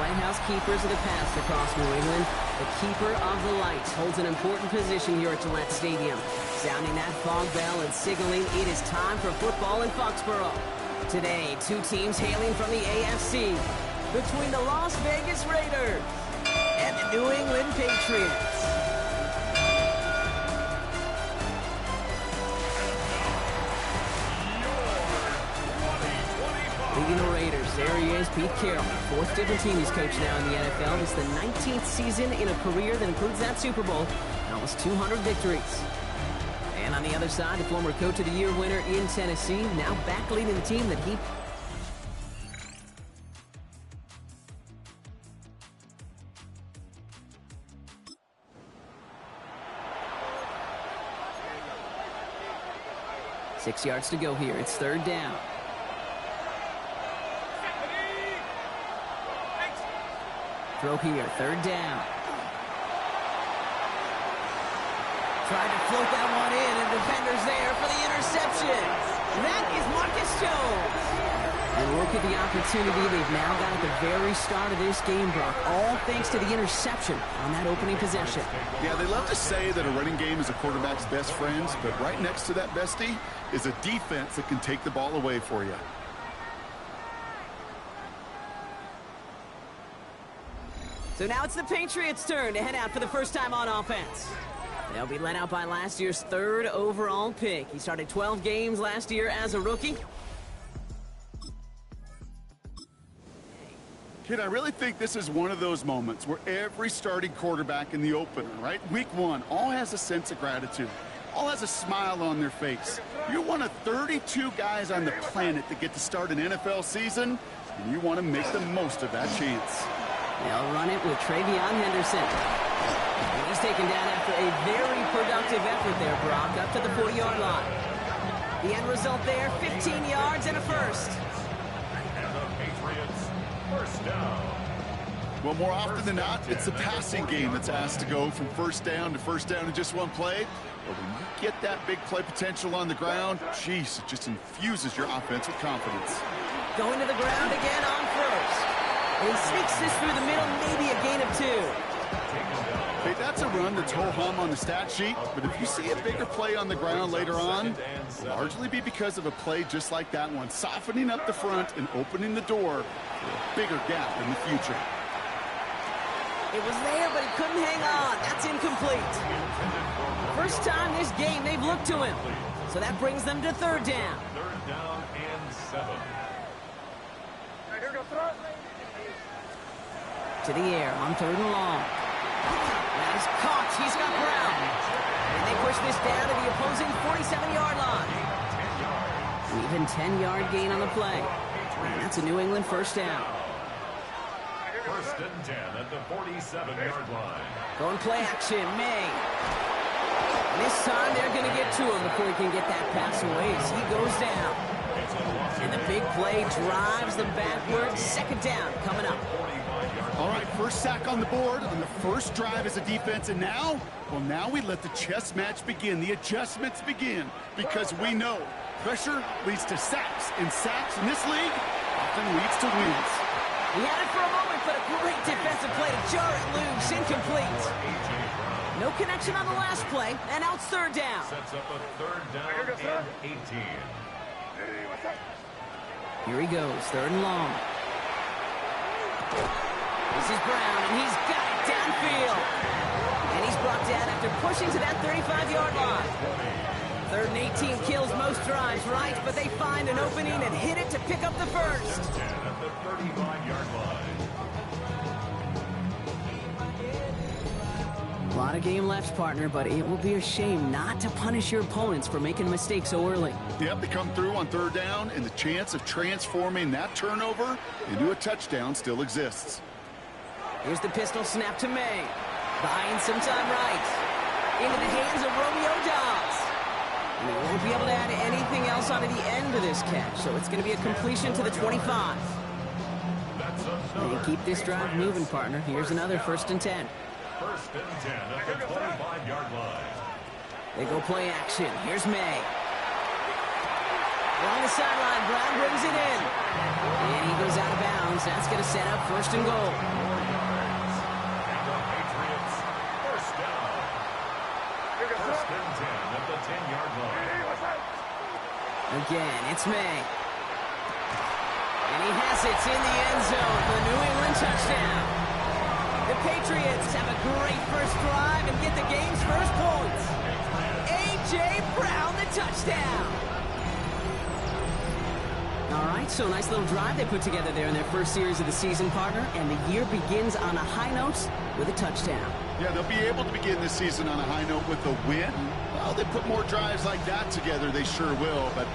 lighthouse keepers of the past across New England. The keeper of the lights holds an important position here at Gillette Stadium, sounding that fog bell and signaling it is time for football in Foxborough. Today, two teams hailing from the AFC, between the Las Vegas Raiders and the New England Patriots. Leading the Raiders, there he is, Pete Carroll. Fourth different team he's coached now in the NFL. This is the 19th season in a career that includes that Super Bowl and almost 200 victories. And on the other side, the former Coach of the Year winner in Tennessee, now back leading the team that he... Six yards to go here. It's third down. Throw here, third down. Tried to float that one in, and defender's there for the interception. That is Marcus Jones. And look at the opportunity they've now got at the very start of this game, Brock, all thanks to the interception on that opening possession. Yeah, they love to say that a running game is a quarterback's best friends, but right next to that bestie is a defense that can take the ball away for you. So now it's the Patriots' turn to head out for the first time on offense. They'll be led out by last year's third overall pick. He started 12 games last year as a rookie. Kid, I really think this is one of those moments where every starting quarterback in the opener, right? Week one, all has a sense of gratitude. All has a smile on their face. You're one of 32 guys on the planet that get to start an NFL season, and you want to make the most of that chance. They'll run it with Travion Henderson. And he's taken down after a very productive effort there, Brock, up to the 40-yard line. The end result there, 15 yards and a first. And the Patriots, first down. Well, more often than not, it's the passing game that's asked to go from first down in just one play. But when you get that big play potential on the ground, geez, it just infuses your offense with confidence. Going to the ground again on first. And he sneaks this through the middle, maybe a gain of 2. Hey, that's a run that's ho-hum on the stat sheet, but if you see a bigger play on the ground later on, it'll largely be because of a play just like that one, softening up the front and opening the door for a bigger gap in the future. It was there, but he couldn't hang on. That's incomplete. First time this game they've looked to him. So that brings them to third down. Third down and 7. To the air on third and long. That is caught. He's got Brown. And they push this down to the opposing 47-yard line. Even 10-yard gain on the play. And that's a New England first down. First and 10 at the 47-yard line. Going play action, May. And this time they're going to get to him before he can get that pass away as he goes down. And the big play drives them backwards. Second down coming up. All right, first sack on the board on the first drive as a defense, and now we let the chess match begin, the adjustments begin, because we know pressure leads to sacks, and sacks in this league often leads to wins. He had it for a moment, but a great defensive play to jar it loose, incomplete. No connection on the last play, and now it's third down. Sets up a third down and 18. Here he goes, third and long. This is Brown, and he's got it downfield. And he's brought down after pushing to that 35-yard line. Third and 18 kills most drives, right? But they find an opening and hit it to pick up the first. 10 at the 35-yard line. A lot of game left, partner, but it will be a shame not to punish your opponents for making a mistake so early. Yep, they come through on third down, and the chance of transforming that turnover into a touchdown still exists. Here's the pistol snap to May. Buying some time right. Into the hands of Romeo Dobbs. And he won't be able to add anything else onto the end of this catch, so it's going to be a completion to the 25. And keep this drive moving, partner. Here's another first and 10. First and 10 at the 25-yard line. They go play action. Here's May. Along the the sideline. Brown brings it in. And he goes out of bounds. That's going to set up first and goal. First down. First and 10 at the 10-yard line. Again, it's May. And he has it in the end zone for the New England touchdown. The Patriots have a great first drive and get the game's first points. A.J. Brown, the touchdown. All right, so nice little drive they put together there in their first series of the season, partner, and the year begins on a high note with a touchdown. Yeah, they'll be able to begin this season on a high note with a win. Well, they put more drives like that together, they sure will, but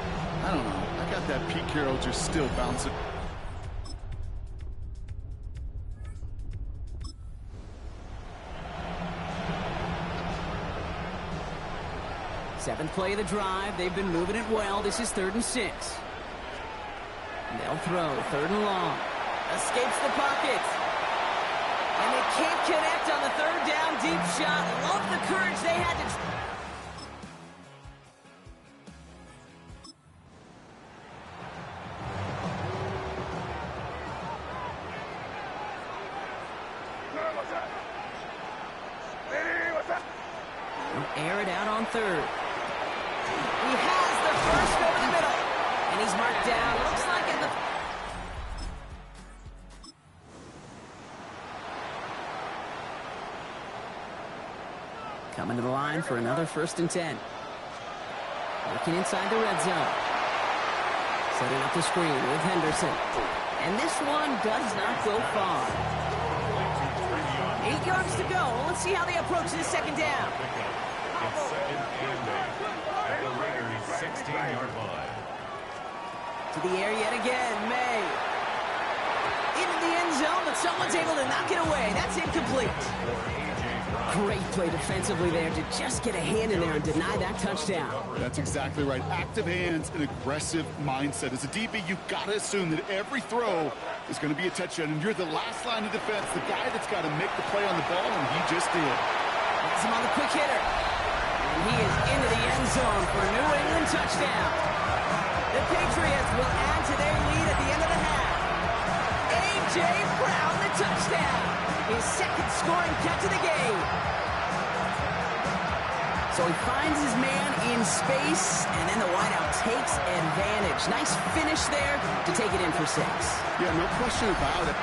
I don't know. I got that Pete Carroll just still bouncing. Seventh play of the drive. They've been moving it well. This is 3rd and 6. They'll throw. 3rd and long. Escapes the pocket. And they can't connect on the 3rd down deep shot. Love the courage they had to... Air it out on 3rd. He has the first over the middle. And he's marked down. Looks like in the... Coming to the line for another 1st and 10. Looking inside the red zone. Setting up the screen with Henderson. And this one does not go far. 8 yards to go. Let's see how they approach this 2nd down. It's 2nd and 8 at the Raiders' 16-yard line. To the air yet again, May. Into the end zone, but someone's able to knock it away. That's incomplete. Great play defensively there to just get a hand in there and deny that touchdown. That's exactly right. Active hands and aggressive mindset. As a DB, you've got to assume that every throw is going to be a touchdown, and you're the last line of defense, the guy that's got to make the play on the ball, and he just did. Has him on the quick hitter. And he is into the end zone for a New England touchdown. The Patriots will add to their lead at the end of the half. A.J. Brown, the touchdown. His 2nd scoring catch of the game. So he finds his man in space, and then the wideout takes advantage. Nice finish there to take it in for 6. Yeah, no question about it.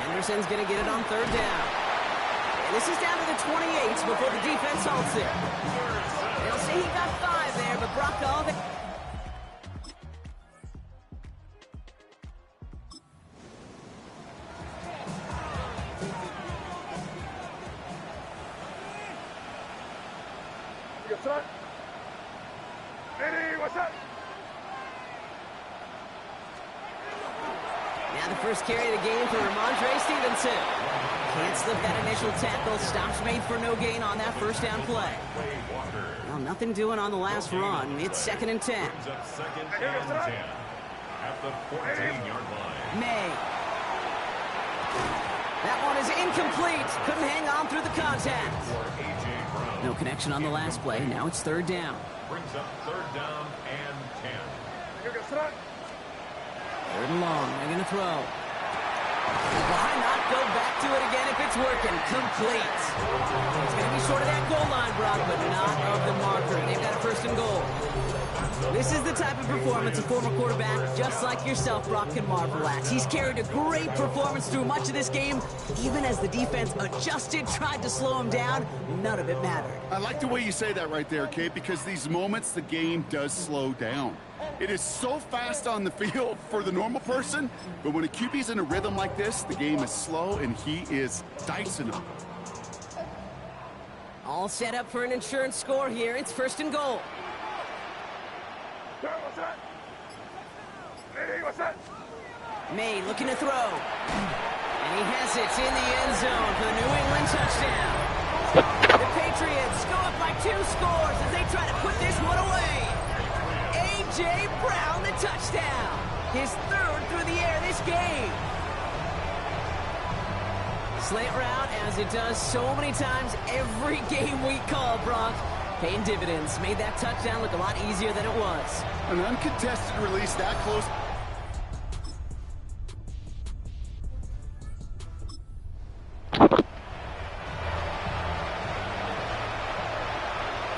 Henderson's going to get it on 3rd down. And this is down to the 28 before the defense halts it. They'll say he got 5 there, but Brock all the... Now the first carry of the game for Ramondre Stevenson. Can't slip that initial tackle. Stops made for no gain on that 1st down play. Well, nothing doing on the last run. It's 2nd and 10. Brings up 2nd and 10 at the 14-yard line. May. That one is incomplete. Couldn't hang on through the contact. No connection on the last play. Now it's 3rd down. Brings up 3rd down and 10. 3rd and long. They're going to throw. Why not go back to it again if it's working? Complete. It's going to be short of that goal line, Brock, but not of the marker. They've got a 1st and goal. This is the type of performance a former quarterback just like yourself, Brock, can marvel at. He's carried a great performance through much of this game. Even as the defense adjusted, tried to slow him down, none of it mattered. I like the way you say that right there, Kate, because these moments the game does slow down. It is so fast on the field for the normal person, but when a QB's in a rhythm like this, the game is slow and he is dicing them. All set up for an insurance score here. It's 1st and goal. May looking to throw. And he has it in the end zone for the New England touchdown. The A.J. Brown, the touchdown. His third through the air this game. Slant route, as it does so many times every game we call, Brock. Paying dividends. Made that touchdown look a lot easier than it was. An uncontested release that close.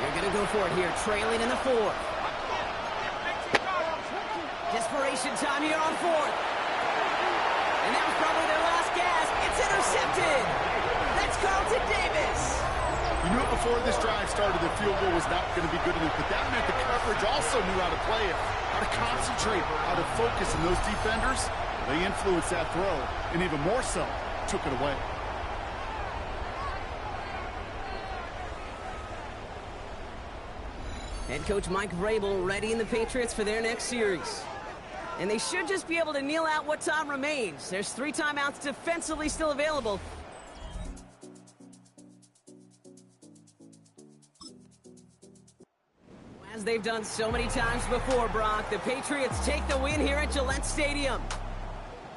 They're going to go for it here, trailing in the fourth. Desperation time here on fourth. And that was probably their last gasp. It's intercepted. That's Carlton Davis. You knew it before this drive started, the field goal was not going to be good enough, but that meant the coverage also knew how to play it, how to concentrate, how to focus, and those defenders, they influenced that throw, and even more so, took it away. Head coach Mike Vrabel readying the Patriots for their next series. And they should just be able to kneel out what time remains. There's 3 timeouts defensively still available. As they've done so many times before, Brock, the Patriots take the win here at Gillette Stadium.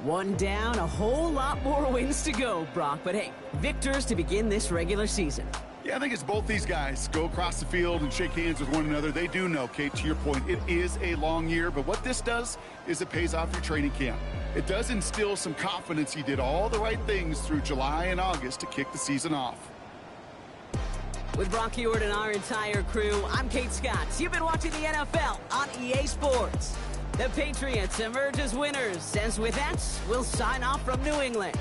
1 down, a whole lot more wins to go, Brock. But hey, victors to begin this regular season. Yeah, I think it's both these guys go across the field and shake hands with one another. They do know, Kate, to your point, it is a long year, but what this does is it pays off your training camp. It does instill some confidence. He did all the right things through July and August to kick the season off. With Brock Ewart and our entire crew, I'm Kate Scott. You've been watching the NFL on EA Sports. The Patriots emerge as winners, as with that, we'll sign off from New England.